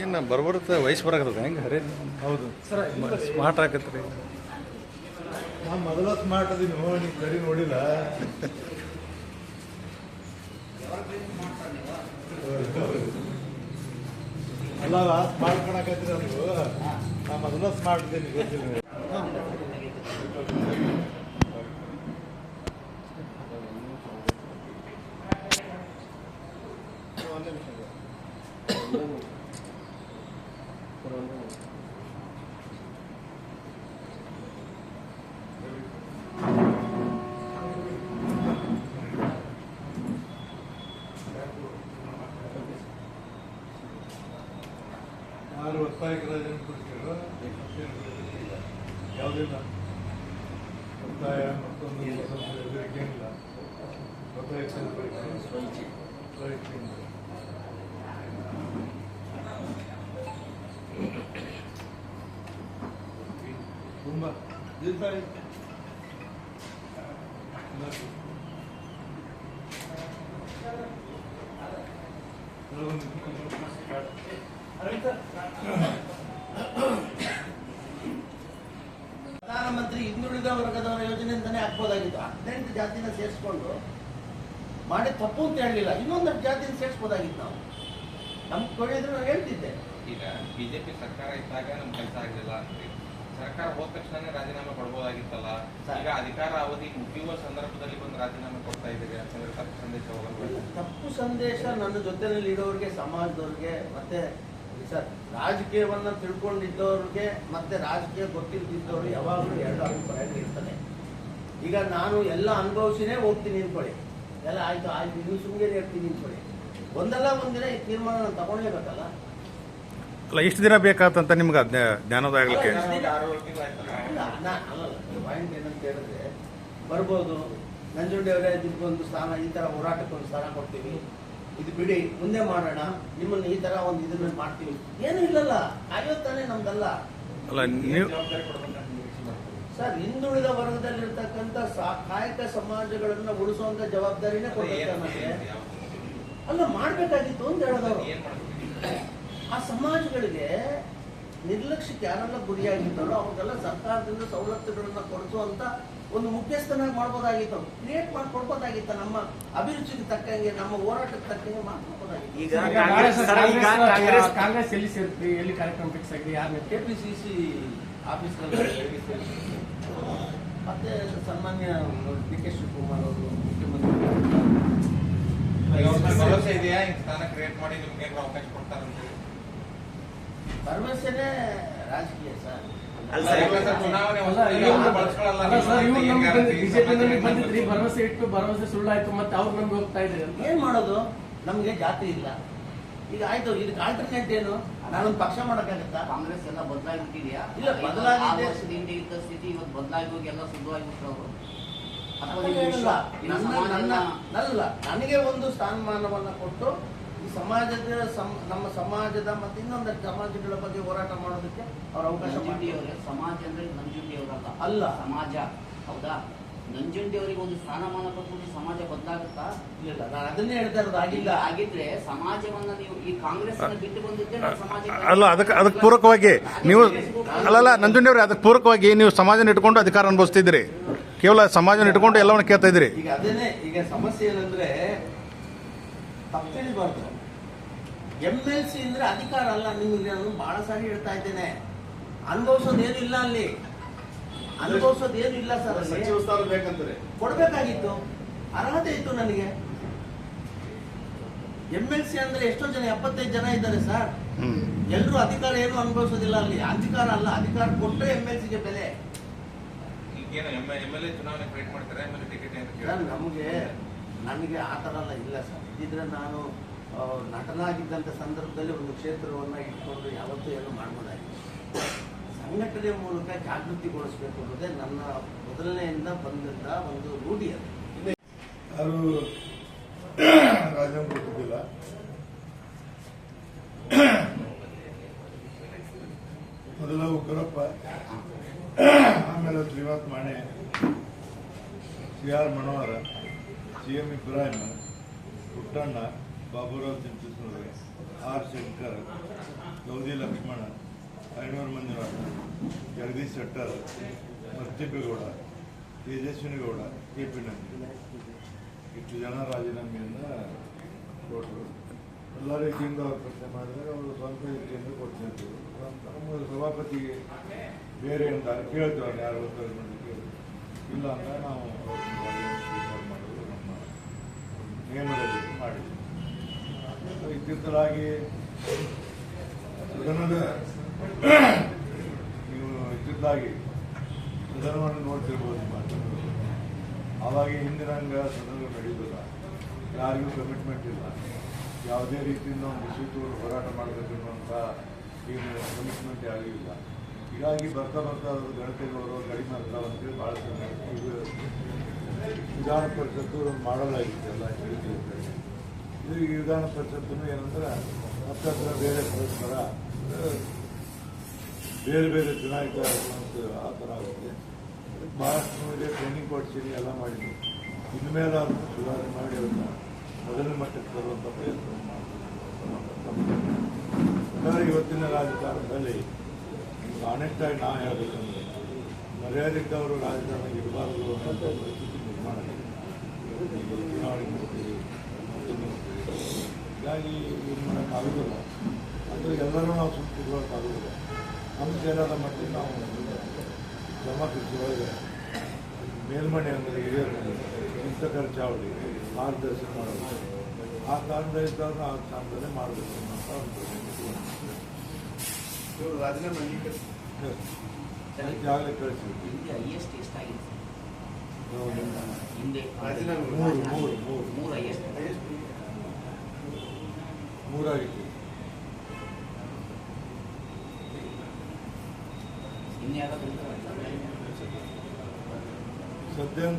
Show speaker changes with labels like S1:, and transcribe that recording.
S1: ಏನು ಬರ್ಬರುತ್ತೆ ವಯಸ್ಸು ಬರಾಕತ್ತದ ಹೆಂಗೆ ಹರೇ
S2: ಹೌದು
S1: ಸರ್ ಸ್ಮಾರ್ಟ್ ಆಗತ್ತೆ ರೀ.
S2: ನಾನು ಮೊದಲ ಸ್ಮಾರ್ಟ್ ಅದೀನಿ, ನೀವು ಸರಿ ನೋಡಿಲ್ಲ. ಅಲ್ಲ ಸ್ಮಾರ್ಟ್ ಕಾಣಕತ್ತೀರ ನೀವು, ನಾ ಮೊದಲ ಸ್ಮಾರ್ಟ್ ಇದೀನಿ ಗೊತ್ತಿಲ್ಲ. ಯಾರು ಒತ್ತಾಯಕ ರಜೆ ಕೊಡ್ತೀರೋ ಯಾವುದಿಲ್ಲ, ಒತ್ತಾಯ ಮತ್ತೊಂದು ಹೆದರಿಕೆಯಿಲ್ಲ. ಒತ್ತಾಯ ತುಂಬ
S3: ಪ್ರಧಾನಮಂತ್ರಿ ಹಿಂದುಳಿದ ವರ್ಗದವರ ಯೋಜನೆ ಅಂತಾನೆ ಹಾಕ್ಬೋದಾಗಿತ್ತು. 18 ಜಾತಿನ ಸೇರಿಸ್ಕೊಂಡು ಮಾಡಿ ತಪ್ಪು ಅಂತ ಹೇಳಲಿಲ್ಲ, ಇನ್ನೊಂದಷ್ಟು ಜಾತಿನ ಸೇರಿಸ್ಬೋದಾಗಿತ್ತು. ನಾವು ನಮ್ಗೆ ಕೊಡಿದ್ರು ನಾವು ಹೇಳ್ತಿದ್ದೆ.
S4: ಈಗ ಬಿಜೆಪಿ ಸರ್ಕಾರ ಇದ್ದಾಗ ನಮ್ ಕೆಲಸ ಆಗಲಿಲ್ಲ, ಸರ್ಕಾರ ಹೋದ ತಕ್ಷಣ ರಾಜೀನಾಮೆ ಕೊಡ್ಬೋದಾಗಿತ್ತಲ್ಲ. ಈಗ ಅಧಿಕಾರ ಅವಧಿ ಮುಗಿಯುವ ಸಂದರ್ಭದಲ್ಲಿ ಬಂದು ರಾಜೀನಾಮೆ ಕೊಡ್ತಾ ಇದ್ದೀರಿ ಅಂತಂದ್ರೆ ತಪ್ಪು ಸಂದೇಶ ಹೋಗಲ್ಲ.
S3: ತಪ್ಪು ಸಂದೇಶ ನನ್ನ ಜೊತೆಯಲ್ಲಿ ಇರೋರಿಗೆ, ಸಮಾಜದವ್ರಿಗೆ, ಮತ್ತೆ ಸರ್ ರಾಜಕೀಯವನ್ನ ತಿಳ್ಕೊಂಡಿದ್ದವ್ರಿಗೆ ಮತ್ತೆ ರಾಜಕೀಯ ಗೊತ್ತಿಲ್ದಿದ್ದವ್ರು ಯಾವಾಗಲೂ ಎರಡು ಅಭಿಪ್ರಾಯಗಳು ಇರ್ತದೆ. ಈಗ ನಾನು ಎಲ್ಲ ಅನುಭವಿಸಿನೇ ಹೋಗ್ತೀನಿ ಅನ್ಕೊಳ್ಳಿ, ಎಲ್ಲ ಆಯ್ತು ಇನ್ನು ಸುಮ್ಮನೆ ಹೇಳ್ತೀನಿ ಅನ್ಕೊಳ್ಳಿ, ಒಂದಲ್ಲ ಒಂದಿನ ಈ ತೀರ್ಮಾನ ನಾನು ತಗೊಂಡೇಬೇಕಲ್ಲ.
S1: ಅಲ್ಲ ಇಷ್ಟು ದಿನ ಬೇಕಾತಂತ ನಿಮ್ಗೆ ಜ್ಞಾನೋದಯ ಆಗಲಿಕ್ಕೆ?
S3: ಪಾಯಿಂಟ್ ಏನಂತ ಹೇಳಿದ್ರೆ ಬರ್ಬೋದು, ನಂಜುಂಡಿಯವರೇ ಇದಕ್ಕೊಂದು ಸ್ಥಾನ, ಈ ತರ ಹೋರಾಟಕ್ಕೊಂದು ಸ್ಥಾನ ಕೊಡ್ತೀವಿ, ಇದು ಬಿಡಿ ಮುಂದೆ ಮಾಡೋಣ, ನಿಮ್ಮನ್ನ ಈ ತರ ಒಂದು ಇದನ್ನ ಮಾಡ್ತೀವಿ, ಏನು ಇಲ್ಲಲ್ಲ, ಆಯೋತ್ತಾನೆ ನಮ್ದಲ್ಲ.
S1: ಅಲ್ಲ ನೀವು
S3: ಸರ್ ಹಿಂದುಳಿದ ವರ್ಗದಲ್ಲಿರ್ತಕ್ಕಂಥ ಕಾಯಕ ಸಮಾಜಗಳನ್ನ ಉಳಿಸುವಂತ ಜವಾಬ್ದಾರಿನೇ ಕೊಡ್ತಾರೆ ನಮಗೆ. ಅಲ್ಲ ಮಾಡ್ಬೇಕಾಗಿತ್ತು ಅಂತ ಹೇಳಿದವರು. ಆ ಸಮಾಜಗಳಿಗೆ ನಿರ್ಲಕ್ಷ್ಯಕ್ಕೆ ಯಾರೆಲ್ಲ ಗುರಿಯಾಗಿದ್ದಾರೋ ಅವ್ರಿಗೆಲ್ಲ ಸರ್ಕಾರದಿಂದ ಸವಲತ್ತುಗಳನ್ನ ಕೊಡಿಸುವಂತ ಒಂದು ಮುಖ್ಯಸ್ಥನಾಗಿ ಮಾಡ್ಬೋದಾಗಿತ್ತು, ಕ್ರಿಯೇಟ್ ಮಾಡ್ಕೊಡ್ಬೋದಾಗಿತ್ತು. ನಮ್ಮ ಅಭಿರುಚಿಗೆ ತಕ್ಕಂಗೆ, ನಮ್ಮ ಹೋರಾಟಕ್ಕೆ ತಕ್ಕಂಗೆ ಮಾಡ್ಕೊಡ್ಬೋದಾಗಿತ್ತು.
S5: ಈಗ ಕಾಂಗ್ರೆಸ್ ಎಲ್ಲಿ ಸೇರ್ತೀವಿ, ಎಲ್ಲಿ ಕಾರ್ಯಕ್ರಮ ಫಿಕ್ಸ್ ಆಗಿದೆ, ಯಾರು
S3: ಕೆಪಿಸಿಸಿ ಆಫೀಸ್ನಲ್ಲಿ ಮತ್ತೆ ಸನ್ಮಾನ್ಯ ಡಿ ಕೆ ಶಿವಕುಮಾರ್ ಅವರು ಮುಖ್ಯಮಂತ್ರಿ
S4: ಭರವಸೆ ಇದೆಯಾ ಈ ಸ್ಥಾನ ಕ್ರಿಯೇಟ್ ಮಾಡಿ ನಿಮ್ಗೆ ಅವಕಾಶ ಕೊಡ್ತಾರಂತ?
S3: ಭರವಸೆನೇ ರಾಜಕೀಯ ಸರ್.
S5: ಬಿಜೆಪಿ ಬಂದಿದ್ರಿ, ಭರವಸೆ ಇಟ್ಟು ಭರವಸೆ ಸುಳ್ಳಾಯ್ತು, ಮತ್ತೆ ಅವ್ರು ನಮ್ಗೆ ಹೋಗ್ತಾ ಇದ್ರಿ.
S3: ಏನ್ ಮಾಡೋದು, ನಮ್ಗೆ ಜಾತಿ ಇಲ್ಲ. ಈಗ ಆಯ್ತು, ಇದಕ್ಕೆ ಆಲ್ಟರ್ನೇಟ್ ಏನು? ನಾನೊಂದು ಪಕ್ಷ ಮಾಡಕ್ಕಾಗತ್ತಾ?
S6: ಕಾಂಗ್ರೆಸ್ ಎಲ್ಲ ಬದಲಾಗಿಬಿಟ್ಟಿದೆಯಾ?
S3: ಇಲ್ಲ, ಬದಲಾಗಿದೆ.
S6: ಹಿಂದೆ ಇದ್ದ ಸ್ಥಿತಿ ಇವತ್ತು ಬದಲಾಗಿ ಹೋಗಿ ಎಲ್ಲ ಶುದ್ಧವಾಗಿಬಿಟ್ರು ಅವರು.
S3: ಅಲ್ಲ, ನನಗೆ ಒಂದು ಸ್ಥಾನಮಾನವನ್ನ ಕೊಟ್ಟು ಈ ಸಮಾಜದ ನಮ್ಮ ಸಮಾಜದ ಮತ್ತೆ ಇನ್ನೊಂದಷ್ಟು ಸಮಾಜಗಳ ಬಗ್ಗೆ ಹೋರಾಟ ಮಾಡೋದಕ್ಕೆ ಅವ್ರ ಅವಕಾಶ
S6: ನಂಜುಂಡಿಯವರೇ, ಸಮಾಜ ಅಂದ್ರೆ ನಂಜುಂಡಿಯವರಲ್ಲ,
S3: ಅಲ್ಲ
S6: ಸಮಾಜ. ಹೌದಾ? ನಂಜುಂಡಿಯವರಿಗೆ ಒಂದು ಸ್ಥಾನಮಾನ ಕೊಟ್ಬಿಟ್ಟು ಸಮಾಜ ಬದಲಾಗುತ್ತಾ?
S3: ಇಲ್ಲ, ನಾನು ಅದನ್ನೇ ಹೇಳ್ತಾ ಇರೋದು. ಆಗಿಲ್ಲ.
S6: ಆಗಿದ್ರೆ ಸಮಾಜವನ್ನ ನೀವು ಈ ಕಾಂಗ್ರೆಸ್ ಬಿಟ್ಟು ಬಂದಿದ್ದೆ ಸಮಾಜ.
S1: ಅಲ್ಲ ಅದಕ್ಕೆ ಪೂರಕವಾಗಿ ನೀವು ಅಲ್ಲಲ್ಲ ನಂಜುಂಡಿಯವ್ರೆ, ಅದಕ್ಕೆ ಪೂರಕವಾಗಿ ನೀವು ಸಮಾಜನ ಇಟ್ಕೊಂಡು ಅಧಿಕಾರ ಅನುಭವಿಸ್ತಿದ್ರಿ, ಕೇವಲ ಸಮಾಜನ ಇಟ್ಕೊಂಡು ಎಲ್ಲವನ್ನ ಕೇಳ್ತಾ ಇದ್ರಿ.
S3: ಈಗ ಅದೇನೆ ಈಗ ಸಮಸ್ಯೆ ಏನಂದ್ರೆ ತಪ್ಪು ತಿಳಿಬಾರ್ದು. MLC ಅಂದ್ರೆ ಅಧಿಕಾರ ಅಲ್ಲ. ನಿಮಗೆ ನಾನು ಬಹಳ ಸಾರಿ ಹೇಳ್ತಾ ಇದ್ದೇನೆ, ಅನುಭವಿಸೋದೇನು ಇಲ್ಲ ಅಲ್ಲಿ, ಅನುಭವಿಸೋದೇನು ಇಲ್ಲ ಸರ್.
S2: ಸಚಿವ ಸ್ಥಾನ ಬೇಕಂತಾರೆ,
S3: ಕೊಡ್ಬೇಕಾಗಿತ್ತು, ಅರ್ಹತೆ ಇತ್ತು ನನಗೆ. MLC ಅಂದ್ರೆ ಎಷ್ಟೋ ಜನ, 75 ಜನ ಇದ್ದಾರೆ ಸರ್. ಎಲ್ಲರೂ ಅಧಿಕಾರ ಏನು ಅನುಭವಿಸೋದಿಲ್ಲ ಅಲ್ಲಿ. ಅಧಿಕಾರ ಅಲ್ಲ, ಅಧಿಕಾರ ಕೊಟ್ಟರೆ MLCಗೆ ಬೆಲೆ.
S4: ಈಗೇನು MLA ಚುನಾವಣೆ ಕ್ರಿಯೇಟ್ ಮಾಡ್ತಾರೆ, MLA ಟಿಕೆಟ್
S3: ನನಗೆ ಆ ಥರ ಎಲ್ಲ ಇಲ್ಲ ಸರ್. ಇದಿದ್ರೆ ನಾನು ನಟನಾಗಿದ್ದಂಥ ಸಂದರ್ಭದಲ್ಲಿ ಒಂದು ಕ್ಷೇತ್ರವನ್ನು ಇಟ್ಕೊಂಡು ಯಾವತ್ತೂ ಏನು ಮಾಡ್ಬೋದಾಗಿತ್ತು. ಸಂಘಟನೆ ಮೂಲಕ ಜಾಗೃತಿಗೊಳಿಸಬೇಕು ಅನ್ನೋದೇ ನನ್ನ ಮೊದಲನೆಯಿಂದ ಬಂದಂಥ ಒಂದು ರೂಢಿ. ಅದು
S2: ಯಾರು ರಾಜೀನಾಮೆ ಕೊಟ್ಟಿದ್ದಿಲ್ಲ. ಮೊದಲ ಉಗ್ರಪ್ಪ, ಆಮೇಲೆ ಶ್ರೀನಿವಾಸ್ ಮಾಣೆ, CR ಮನೋಹರ, CM ಇಬ್ರಾಹಿಂ, ಪುಟ್ಟಣ್ಣ, ಬಾಬುರಾವ್ ಚಿಂತಿಸ್ನವರು, ಆರ್ ಶಂಕರ್, ಗೌರಿ ಲಕ್ಷ್ಮಣ, ಐನೂರು ಮಂಜುನಾಥ, ಜಗದೀಶ್ ಶೆಟ್ಟರ್, ಮರ್ತಿಪ್ಪೇಗೌಡ, ತೇಜಸ್ವಿನಿ ಗೌಡ, KP ನಂದಿ ಇಷ್ಟು ಜನ ರಾಜೀನಾಮೆಯನ್ನು ಕೊಟ್ಟರು. ಎಲ್ಲ ರೀತಿಯಿಂದ ಅವ್ರು ಪ್ರಶ್ನೆ ಮಾಡಿದಾಗ ಅವರು ಸ್ವಂತ ರೀತಿಯಿಂದ ಕೊಡ್ತಿದ್ರು. ನಮ್ಮ ಸಭಾಪತಿಗೆ ಬೇರೆ ಅಂತ ಕೇಳ್ತೀವಿ, ಅವ್ರು ಯಾರು ಕೇಳಿದ್ರು ಇಲ್ಲ ಅಂತ ನಾವು ಸ್ವೀಕಾರ ಮಾಡೋದು ನಮ್ಮ ನಿಯಮದಲ್ಲಿ ಮಾಡಿದ್ವಿ. ಇತ್ತೀಚಲಾಗಿ ಸದನದ ನೀವು ಇತ್ತಿದ್ದಾಗಿ ಸದನವನ್ನು ನೋಡ್ತಿರ್ಬೋದು ಮಾತಾಡೋದು. ಆವಾಗ ಹಿಂದಿನ ಹಂಗೆ ಸದನ ನಡೆಯೋದಿಲ್ಲ, ಯಾರಿಗೂ ಕಮಿಟ್ಮೆಂಟ್ ಇಲ್ಲ, ಯಾವುದೇ ರೀತಿಯಿಂದ ಒಂದು ಇಶ್ಯೂ ಹೋರಾಟ ಮಾಡಬೇಕು ಅನ್ನುವಂಥ ಏನು ಕಮಿಟ್ಮೆಂಟ್ ಯಾರಿಗೂ ಇಲ್ಲ. ಹೀಗಾಗಿ ಬರ್ತಾ ಬರ್ತಾ ಅದು ಗಣತೆಗಳು ಕಡಿಮೆ ಆಗ್ತಾವೆ ಅಂತೇಳಿ ಭಾಳ ಇದು ವಿಧಾನ ಪರಿಷತ್ತು ಮಾಡಲಾಗಿತ್ತು ಎಲ್ಲ ತಿಳಿದಿರುತ್ತೆ. ಇದು ಈ ವಿಧಾನ ಪರಿಷತ್ತು ಏನಂದ್ರೆ ಹತ್ತಿರ ಬೇರೆ ಪರಸ್ಪರ ಬೇರೆ ಬೇರೆ ಚುನಾಯಿತ ಆ ಥರ ಆಗುತ್ತೆ. ಅದಕ್ಕೆ ಭಾಳಷ್ಟು ನಮಗೆ ಟ್ರೈನಿಂಗ್ ಕೊಡಿಸಿ ಎಲ್ಲ ಮಾಡಿದ್ವಿ. ಇನ್ಮೇಲೆ ಅದನ್ನು ಸುಧಾರಣೆ ಮಾಡಿ ಅದನ್ನ ಮೊದಲನೇ ಮಟ್ಟಕ್ಕೆ ತರುವಂಥ ಪ್ರಯತ್ನ ಮಾಡ್ತೀವಿ. ಇವತ್ತಿನ ರಾಜಕಾರಣದಲ್ಲಿ ಆನೆಸ್ಟಾಗಿ ನಾವು ಹೇಳಬೇಕಂದ್ರೆ ಮರ್ಯಾದೆ ಇದ್ದವರು ರಾಜಕಾರಣ ಇರಬಾರದು ಅನ್ನೋಂಥ ಪರಿಸ್ಥಿತಿ ನಿರ್ಮಾಣ ಆಗಿದೆ. ಚುನಾವಣೆ ಮಾಡ್ತೀವಿ, ಹೀಗಾಗಿ ಇದು ಮಾಡೋಕ್ಕಾಗೋದಿಲ್ಲ. ಅಂದರೆ ಎಲ್ಲರೂ ನಾವು ಸುಮ್ಮನೆ ನಮ್ಮ ಸೇನಾದ ಮಟ್ಟಿಗೆ ನಾವು ಜಮಾಕೃತಿಯೊಳಗೆ ಮೇಲ್ಮನೆ ಅಂದರೆ ಹಿರಿಯರು ಇಂಥ ಖರ್ಚಾವಳಿ ಮಾರ್ಗದರ್ಶನ ಮಾಡೋದು, ಆ ಕಾರಣದಲ್ಲಿ ಇದ್ದವ್ರನ್ನ ಆ ಸ್ಥಾನದಲ್ಲೇ ಮಾಡಬೇಕು ಅನ್ನೋಂಥ ಒಂದು
S3: ರಾಜೀನಾಮೆ
S2: ಈಗಾಗಲೇ ಕಳಿಸಿದ್ವಿ.
S6: ಹಿಂದೆ highest ಎಷ್ಟಾಗಿದೆ ಸರ್? ಹಿಂದೆ ಮೂರು highest.
S2: ಮೂರಾಗಿತ್ತು.
S6: ಇನ್ಯಾವುದಾದ್ರು
S2: ಸದ್ಯ